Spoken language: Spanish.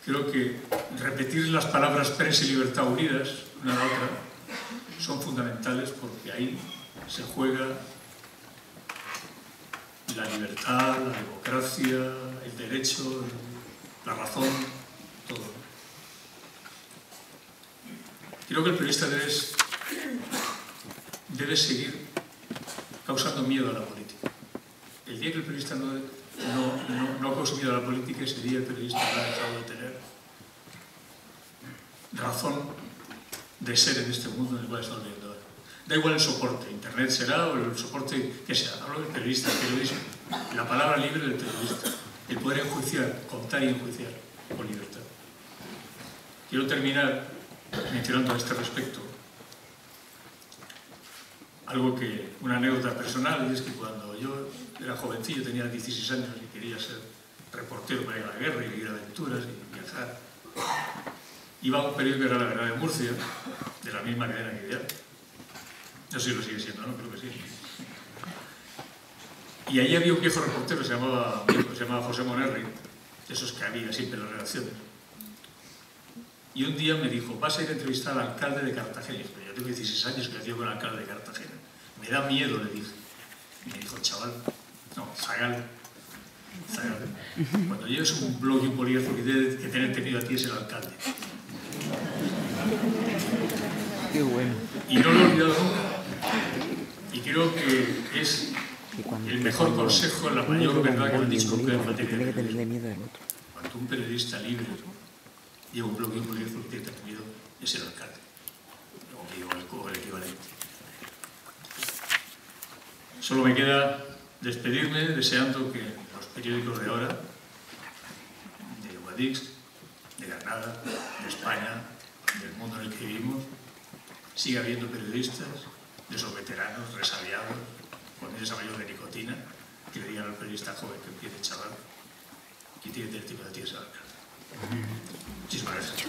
creo que repetir las palabras prensa y libertad unidas, una a la otra, son fundamentales porque ahí se juega la libertad, la democracia, el derecho, la razón, todo. Creo que el periodista debe seguir causando miedo a la política. El día que el periodista no cause miedo a la política, ese día el periodista ha dejado de tener razón de ser en este mundo en el cual estamos viviendo ahora. Da igual el soporte, internet será o el soporte que sea. Hablo del periodista, el periodismo, la palabra libre del periodista, el poder enjuiciar, contar y enjuiciar con libertad. Quiero terminar mencionando a este respecto una anécdota personal, y es que cuando yo era jovencillo, tenía 16 años y quería ser reportero para ir a la guerra y vivir aventuras y viajar, iba a un periódico que era La Verdad de Murcia, de la misma cadena que Ideal. No sé si lo sigue siendo, ¿no? Creo que sí. Y allí había un viejo reportero, se llamaba José Monerri, de esos que había siempre en las redacciones. Y un día me dijo, vas a ir a entrevistar al alcalde de Cartagena. Yo tengo 16 años que hacía con el alcalde de Cartagena. Me da miedo, le dije. Y me dijo, chaval, no, Zagal. Cuando lleves un blog y un bolígrafo que debe que tener tenido a ti es el alcalde. Qué bueno. Y no lo he olvidado nunca. Y creo que es el mejor consejo, la mayor verdad que me han dicho nunca en materia de periodismo. Cuando un periodista libre lleva un blog y un bolígrafo, que tiene que tener miedo es el alcalde. O el equivalente. Solo me queda despedirme deseando que los periódicos de ahora, de Guadix, de Granada, de España, del mundo en el que vivimos, siga habiendo periodistas, de esos veteranos, resabiados, con ese mayor de nicotina, que le digan al periodista joven que empiece, chaval, que tiene que tener tipo de tía ese alcalde. Muchísimas gracias.